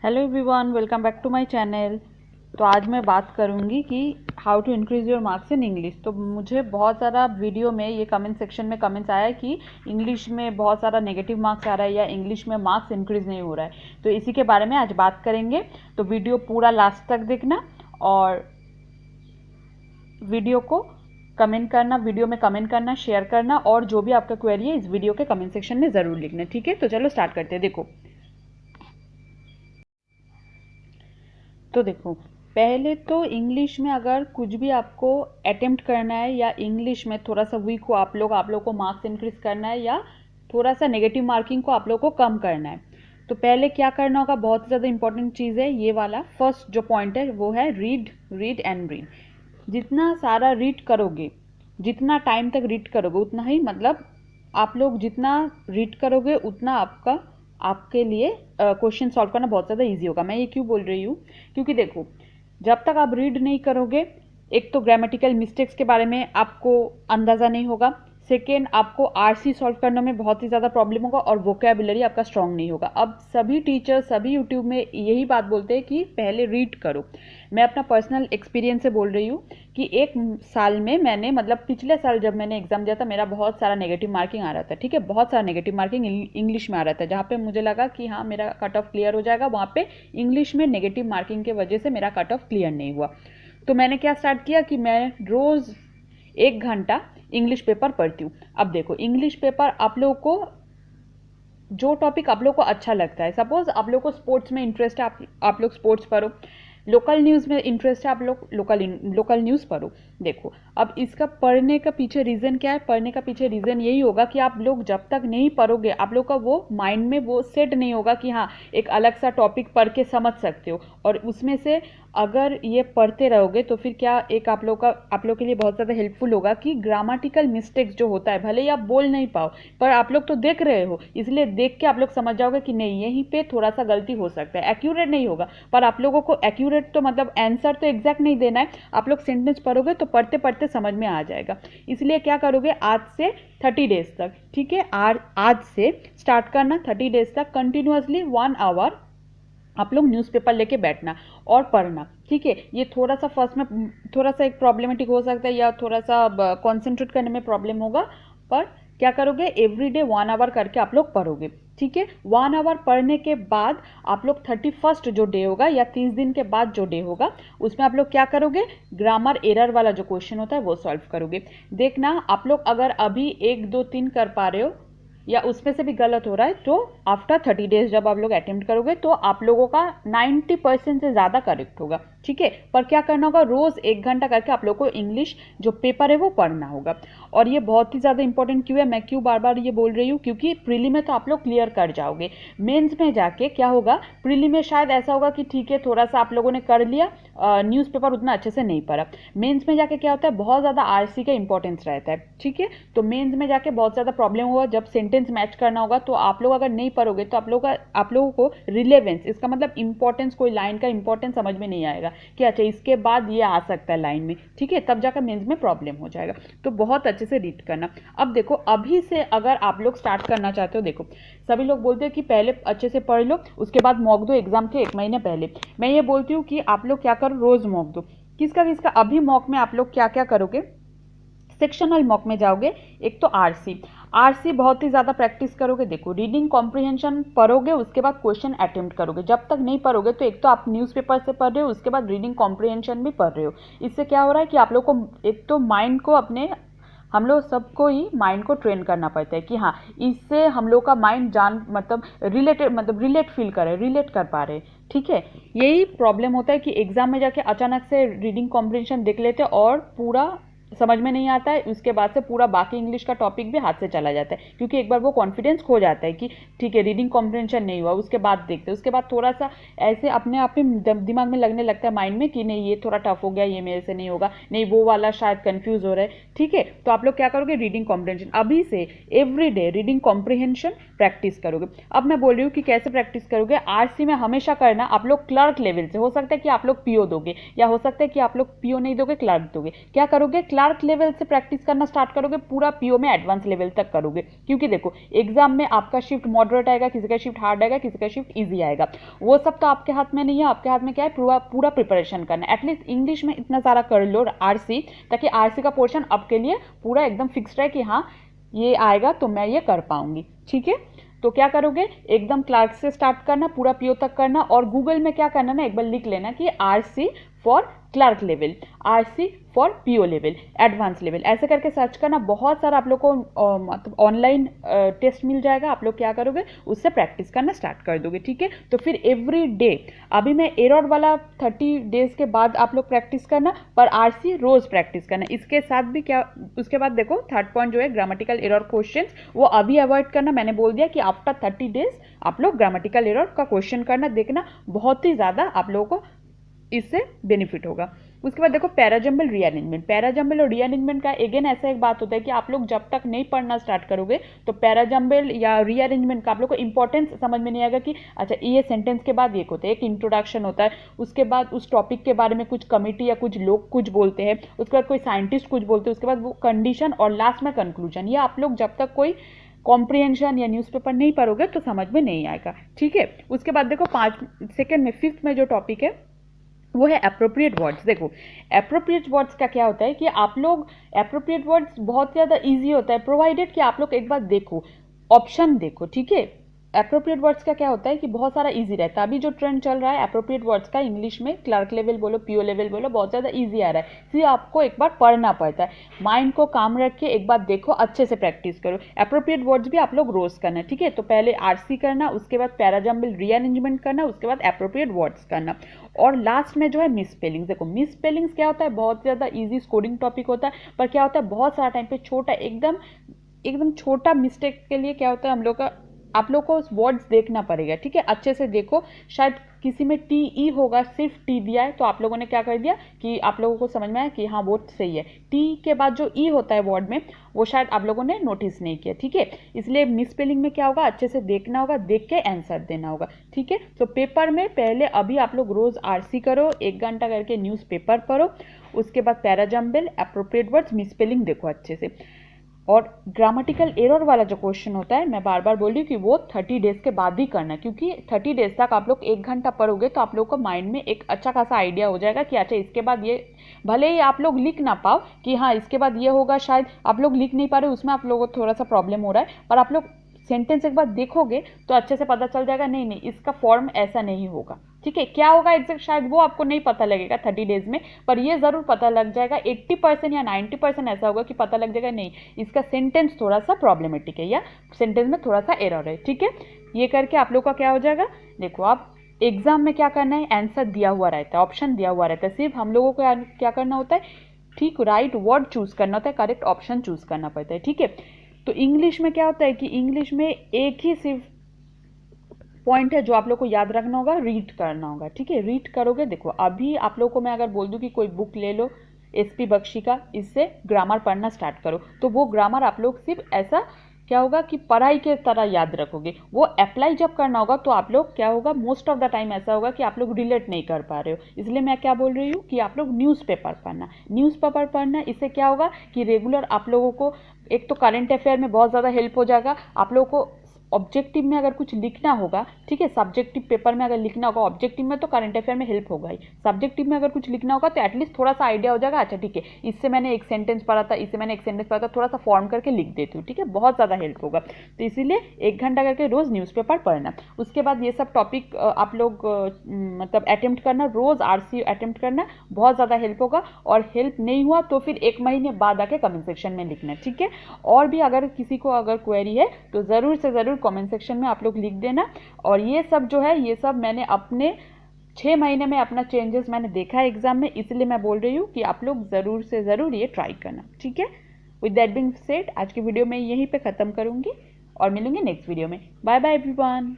Hello everyone, welcome back to my channel. तो आज मैं बात करूंगी कि how to increase your marks in English. तो मुझे बहुत सारा वीडियो में ये कमेंट सेक्शन में कमेंट्स आया है कि इंग्लिश में बहुत सारा नेगेटिव मार्क्स आ रहा है या इंग्लिश में मार्क्स इंक्रीज़ नहीं हो रहा है। तो इसी के बारे में आज बात करेंगे। तो वीडियो पूरा लास्ट तक देखना और वीडियो को कमेंट करना, वीडियो में कमेंट करना, शेयर करना और जो भी आपका क्वेरी है इस वीडियो के कमेंट सेक्शन में ज़रूर लिखना। ठीक है, तो चलो स्टार्ट करते हैं। देखो, पहले तो इंग्लिश में अगर कुछ भी आपको अटेम्प्ट करना है या इंग्लिश में थोड़ा सा वीक हो आप लोग को मार्क्स इंक्रीज करना है या थोड़ा सा नेगेटिव मार्किंग को आप लोग को कम करना है, तो पहले क्या करना होगा। बहुत ज़्यादा इंपॉर्टेंट चीज़ है ये वाला। फर्स्ट जो पॉइंट है वो है रीड रीड एंड रीड। जितना सारा रीड करोगे, जितना टाइम तक रीड करोगे उतना ही, मतलब आप लोग जितना रीड करोगे उतना आपके लिए क्वेश्चन सॉल्व करना बहुत ज़्यादा इजी होगा। मैं ये क्यों बोल रही हूँ, क्योंकि देखो, जब तक आप रीड नहीं करोगे, एक तो ग्रामेटिकल मिस्टेक्स के बारे में आपको अंदाज़ा नहीं होगा। सेकेंड, आपको आरसी सॉल्व करने में बहुत ही ज़्यादा प्रॉब्लम होगा और वोकेबुलरी आपका स्ट्रांग नहीं होगा। अब सभी टीचर, सभी यूट्यूब में यही बात बोलते हैं कि पहले रीड करो। मैं अपना पर्सनल एक्सपीरियंस से बोल रही हूँ कि एक साल में मैंने, मतलब पिछले साल जब मैंने एग्जाम दिया था, मेरा बहुत सारा नेगेटिव मार्किंग आ रहा था। ठीक है, बहुत सारा नेगेटिव मार्किंग इंग्लिश में आ रहा था। जहाँ पे मुझे लगा कि हाँ मेरा कट ऑफ क्लियर हो जाएगा, वहाँ पे इंग्लिश में नेगेटिव मार्किंग की वजह से मेरा कट ऑफ क्लियर नहीं हुआ। तो मैंने क्या स्टार्ट किया कि मैं रोज़ 1 घंटा इंग्लिश पेपर पढ़ती हूँ। अब देखो, इंग्लिश पेपर आप लोगों को जो टॉपिक आप लोग को अच्छा लगता है, सपोज आप लोग को स्पोर्ट्स में इंटरेस्ट है, आप लोग स्पोर्ट्स पढ़ो। लोकल न्यूज़ में इंटरेस्ट है, आप लोग लोकल न्यूज़ पढ़ो। देखो, अब इसका पढ़ने का पीछे रीज़न क्या है? पढ़ने का पीछे रीज़न यही होगा कि आप लोग जब तक नहीं पढ़ोगे, आप लोग का वो माइंड में वो सेट नहीं होगा कि हाँ एक अलग सा टॉपिक पढ़ के समझ सकते हो। और उसमें से अगर ये पढ़ते रहोगे तो फिर क्या, एक आप लोग के लिए बहुत ज़्यादा हेल्पफुल होगा कि ग्रामेटिकल मिस्टेक्स जो होता है, भले ही आप बोल नहीं पाओ पर आप लोग तो देख रहे हो, इसलिए देख के आप लोग समझ जाओगे कि नहीं यहीं पे थोड़ा सा गलती हो सकता है। एक्यूरेट नहीं होगा पर आप लोगों को एक्यूरेट तो मतलब आंसर तो एग्जैक्ट नहीं देना है। आप लोग सेंटेंस पढ़ोगे तो पढ़ते पढ़ते समझ में आ जाएगा। इसलिए क्या करोगे, आज से 30 डेज तक, ठीक है, आज से स्टार्ट करना 30 डेज तक कंटिन्यूअसली 1 आवर आप लोग न्यूज़पेपर लेके बैठना और पढ़ना। ठीक है, ये थोड़ा सा फर्स्ट में थोड़ा सा एक प्रॉब्लमेटिक हो सकता है या थोड़ा सा कॉन्सेंट्रेट करने में प्रॉब्लम होगा, पर क्या करोगे, एवरीडे 1 आवर करके आप लोग पढ़ोगे। ठीक है, 1 आवर पढ़ने के बाद आप लोग 31st जो डे होगा या 30 दिन के बाद जो डे होगा उसमें आप लोग क्या करोगे, ग्रामर एरर वाला जो क्वेश्चन होता है वो सॉल्व करोगे। देखना, आप लोग अगर अभी 1 2 3 कर पा रहे हो या उसमें से भी गलत हो रहा है तो आफ्टर 30 डेज जब आप लोग अटेम्प्ट करोगे तो आप लोगों का 90% से ज़्यादा करेक्ट होगा। ठीक है, पर क्या करना होगा, रोज़ 1 घंटा करके आप लोग को इंग्लिश जो पेपर है वो पढ़ना होगा। और ये बहुत ही ज़्यादा इंपॉर्टेंट क्यों है, मैं क्यों बार बार ये बोल रही हूँ, क्योंकि प्रीली में तो आप लोग क्लियर कर जाओगे, मेंस में जाके क्या होगा, प्रीली में शायद ऐसा होगा कि ठीक है थोड़ा सा आप लोगों ने कर लिया, न्यूज़पेपर उतना अच्छे से नहीं पढ़ा। मेंस में जाके क्या होता है, बहुत ज़्यादा आरसी का इंपॉर्टेंस रहता है। ठीक है, तो मेंस में जाके बहुत ज़्यादा प्रॉब्लम होगा, जब सेंटेंस मैच करना होगा तो आप लोग अगर नहीं पढ़ोगे तो आप लोगों को रिलेवेंस, इसका मतलब इंपॉर्टेंस, कोई लाइन का इंपॉर्टेंस समझ में नहीं आएगा कि अच्छा इसके बाद ये आ सकता है लाइन में। ठीक है, तब जाकर मेंस में प्रॉब्लम हो जाएगा। तो बहुत अच्छे से रीड करना। अब देखो, अभी से अगर आप लोग स्टार्ट करना चाहते हो, देखो सभी लोग बोलते हैं कि पहले अच्छे से पढ़ लो उसके बाद मॉक दो एग्जाम के 1 महीने पहले। मैं ये बोलती हूँ कि आप लोग क्या करो, रोज मॉक दो। किसका किसका, अभी मॉक में आप लोग क्या क्या करोगे, सेक्शनल मॉक में जाओगे। एक तो आरसी बहुत ही ज़्यादा प्रैक्टिस करोगे। देखो, रीडिंग कॉम्प्रिहेंशन पढ़ोगे, उसके बाद क्वेश्चन अटेम्प्ट करोगे। जब तक नहीं पढ़ोगे तो एक तो आप न्यूज़पेपर से पढ़ रहे हो, उसके बाद रीडिंग कॉम्प्रिहेंशन भी पढ़ रहे हो। इससे क्या हो रहा है कि आप लोग को एक तो माइंड को अपने, हम लोग सबको ही माइंड को ट्रेन करना पड़ता है कि हाँ इससे हम लोग का माइंड जान मतलब रिलेट फील करे, रिलेट कर पा रहे। ठीक है, यही प्रॉब्लम होता है कि एग्जाम में जाके अचानक से रीडिंग कॉम्प्रिहेंशन देख लेते और पूरा समझ में नहीं आता है, उसके बाद से पूरा बाकी इंग्लिश का टॉपिक भी हाथ से चला जाता है, क्योंकि एक बार वो कॉन्फिडेंस खो जाता है कि ठीक है रीडिंग कॉम्प्रिहेंशन नहीं हुआ, उसके बाद देखते हैं, उसके बाद थोड़ा सा ऐसे अपने आप ही दिमाग में लगने लगता है माइंड में कि नहीं ये थोड़ा टफ हो गया, ये मेरे से नहीं होगा, नहीं वो वाला शायद कंफ्यूज हो रहा है। ठीक है, तो आप लोग क्या करोगे, रीडिंग कॉम्प्रिहेंशन अभी से एवरीडे रीडिंग कॉम्प्रिहेंशन प्रैक्टिस करोगे। अब मैं बोल रही हूँ कि कैसे प्रैक्टिस करोगे। आरसी में हमेशा करना, आप लोग क्लर्क लेवल से, हो सकता है कि आप लोग पीओ दोगे या हो सकता है कि आप लोग पीओ नहीं दोगे, क्लर्क दोगे। क्या करोगे, क्लार्क लेवल से प्रैक्टिस करना स्टार्ट करोगे, पूरा पीओ में एडवांस लेवल तक करोगे। क्योंकि देखो एग्जाम में आपका शिफ्ट मॉडरेट आएगा, किसी का शिफ्ट हार्ड आएगा, किसी का शिफ्ट ईजी आएगा, वो सब तो आपके हाथ में नहीं है। आपके हाथ में क्या है, पूरा प्रिपरेशन करना है। एटलीस्ट इंग्लिश में इतना सारा कर लो आरसी, ताकि आरसी का पोर्शन आपके लिए पूरा एकदम फिक्स्ड है कि हाँ ये आएगा तो मैं ये कर पाऊंगी। ठीक है, तो क्या करोगे, एकदम क्लार्क से स्टार्ट करना, पूरा पीओ तक करना। और गूगल में क्या करना ना, एक बार लिख लेना कि RC for clerk level, RC for PO level, advance level, ऐसे करके सर्च करना। बहुत सारा आप लोग को मतलब ऑनलाइन टेस्ट मिल जाएगा। आप लोग क्या करोगे, उससे प्रैक्टिस करना स्टार्ट कर दोगे। ठीक है, तो फिर एवरी डे, अभी मैं एरर वाला 30 डेज के बाद आप लोग प्रैक्टिस करना, पर आरसी रोज प्रैक्टिस करना। इसके साथ भी क्या, उसके बाद देखो थर्ड पॉइंट जो है ग्रामेटिकल एरर क्वेश्चन, वो अभी अवॉइड करना। मैंने बोल दिया कि आफ्टर 30 डेज आप लोग ग्रामेटिकल एरर का क्वेश्चन करना, देखना बहुत ही ज़्यादा आप लोगों को इससे बेनिफिट होगा। उसके बाद देखो पैराजम्बल रीअरेंजमेंट, पैराजम्बल और रीअरेंजमेंट का अगेन ऐसा एक बात होता है कि आप लोग जब तक नहीं पढ़ना स्टार्ट करोगे तो पैराजम्बल या रीअरेंजमेंट का आप लोग को इंपॉर्टेंस समझ में नहीं आएगा कि अच्छा ये सेंटेंस के बाद ये होता है, एक इंट्रोडक्शन होता है, उसके बाद उस टॉपिक के बारे में कुछ कमिटी या कुछ लोग कुछ बोलते हैं, उसके बाद कोई साइंटिस्ट कुछ बोलते हैं, उसके बाद वो कंडीशन और लास्ट में कंक्लूजन। ये आप लोग जब तक कोई कॉम्प्रिहेंशन या न्यूज़पेपर नहीं पढ़ोगे तो समझ में नहीं आएगा। ठीक है, उसके बाद देखो 5th में जो टॉपिक है वो है एप्रोप्रिएट वर्ड्स। देखो एप्रोप्रिएट वर्ड्स का क्या होता है कि आप लोग एप्रोप्रिएट वर्ड्स बहुत ज़्यादा इजी होता है, प्रोवाइडेड कि आप लोग एक बार देखो, ऑप्शन देखो। ठीक है, एप्रोप्रिएट वर्ड्स का क्या होता है कि बहुत सारा इजी रहता है। अभी जो ट्रेंड चल रहा है एप्रोप्रिएट वर्ड्स का, इंग्लिश में क्लर्क लेवल बोलो, पीओ लेवल बोलो, बहुत ज़्यादा इजी आ रहा है, इसलिए आपको एक बार पढ़ना पड़ता है। माइंड को काम रख के एक बार देखो, अच्छे से प्रैक्टिस करो। एप्रोप्रिएट वर्ड्स भी आप लोग रोज करना है। ठीक है, तो पहले आरसी करना, उसके बाद पैराजम्बल रीअरेंजमेंट करना, उसके बाद एप्रोप्रिएट वर्ड्स करना, और लास्ट में जो है मिस स्पेलिंग्स। देखो मिस स्पेलिंग्स क्या होता है, बहुत ज़्यादा इजी स्कोरिंग टॉपिक होता है, पर क्या होता है बहुत सारा टाइम पे छोटा एकदम छोटा मिस्टेक के लिए क्या होता है, हम लोग का आप लोग को वर्ड्स देखना पड़ेगा। ठीक है, अच्छे से देखो, शायद किसी में टी ई होगा, सिर्फ टी दिया है तो आप लोगों ने क्या कर दिया कि आप लोगों को समझ में आया कि हाँ वो सही है, टी के बाद जो ई होता है वर्ड में वो शायद आप लोगों ने नोटिस नहीं किया। ठीक है, इसलिए मिस स्पेलिंग में क्या होगा, अच्छे से देखना होगा, देख के आंसर देना होगा। ठीक है, तो पेपर में पहले अभी आप लोग रोज आरसी करो, 1 घंटा करके न्यूज़पेपर पढ़ो, उसके बाद parajumble, appropriate words, miss spelling देखो अच्छे से। और ग्रामेटिकल एरर वाला जो क्वेश्चन होता है, मैं बार बार बोल रही हूँ कि वो 30 डेज के बाद ही करना है, क्योंकि 30 डेज तक आप लोग 1 घंटा पढ़ोगे तो आप लोग को माइंड में एक अच्छा खासा आइडिया हो जाएगा कि अच्छा इसके बाद ये, भले ही आप लोग लिख ना पाओ कि हाँ इसके बाद ये होगा, शायद आप लोग लिख नहीं पा रहे, उसमें आप लोगों को थोड़ा सा प्रॉब्लम हो रहा है, पर आप लोग सेंटेंस एक बार देखोगे तो अच्छे से पता चल जाएगा, नहीं इसका फॉर्म ऐसा नहीं होगा। ठीक है, क्या होगा एग्जैक्ट शायद वो आपको नहीं पता लगेगा 30 डेज में, पर ये जरूर पता लग जाएगा। 80% या 90% ऐसा होगा कि पता लग जाएगा नहीं इसका सेंटेंस थोड़ा सा प्रॉब्लमेटिक है, या सेंटेंस में थोड़ा सा एरर है। ठीक है, ये करके आप लोग का क्या हो जाएगा, देखो आप एग्जाम में क्या करना है, आंसर दिया हुआ रहता है, ऑप्शन दिया हुआ रहता है, सिर्फ हम लोगों को क्या करना होता है, ठीक राइट वर्ड चूज करना होता है, करेक्ट ऑप्शन चूज करना पड़ता है। ठीक है, तो इंग्लिश में क्या होता है कि इंग्लिश में एक ही सिर्फ पॉइंट है जो आप लोग को याद रखना होगा, रीड करना होगा। ठीक है, रीड करोगे, देखो अभी आप लोग को मैं अगर बोल दूं कि कोई बुक ले लो एसपी बख्शी का, इससे ग्रामर पढ़ना स्टार्ट करो, तो वो ग्रामर आप लोग सिर्फ ऐसा क्या होगा कि पढ़ाई के तरह याद रखोगे, वो अप्लाई जब करना होगा तो आप लोग क्या होगा, मोस्ट ऑफ द टाइम ऐसा होगा कि आप लोग रिलेट नहीं कर पा रहे हो। इसलिए मैं क्या बोल रही हूँ कि आप लोग न्यूज़पेपर पढ़ना, इससे क्या होगा कि रेगुलर आप लोगों को एक तो करंट अफेयर में बहुत ज़्यादा हेल्प हो जाएगा, आप लोगों को ऑब्जेक्टिव में अगर कुछ लिखना होगा, ठीक है, सब्जेक्टिव पेपर में अगर लिखना होगा, ऑब्जेक्टिव में तो करंट अफेयर में हेल्प होगा ही, सब्जेक्टिव में अगर कुछ लिखना होगा तो एटलीस्ट थोड़ा सा आइडिया हो जाएगा, अच्छा ठीक है इससे मैंने एक सेंटेंस पढ़ा था, थोड़ा सा फॉर्म करके लिख देती हूँ। ठीक है, बहुत ज़्यादा हेल्प होगा, तो इसीलिए 1 घंटा करके रोज़ न्यूज़पेपर पढ़ना। उसके बाद ये सब टॉपिक आप लोग मतलब अटेम्प्ट करना, रोज़ आरसी अटेम्प्ट करना, बहुत ज़्यादा हेल्प होगा। और हेल्प नहीं हुआ तो फिर 1 महीने बाद आके कमेंट सेक्शन में लिखना। ठीक है, और भी अगर किसी को अगर क्वेरी है तो ज़रूर से ज़रूर कमेंट सेक्शन में आप लोग लिख देना। और ये सब जो है, ये सब मैंने अपने 6 महीने में अपना चेंजेस मैंने देखा है एग्जाम में, इसलिए मैं बोल रही हूँ कि आप लोग ज़रूर से ज़रूर ये ट्राई करना। ठीक है, विद दैट बीइंग सेड आज की वीडियो में यहीं पे ख़त्म करूँगी और मिलूंगी नेक्स्ट वीडियो में। Bye bye everyone.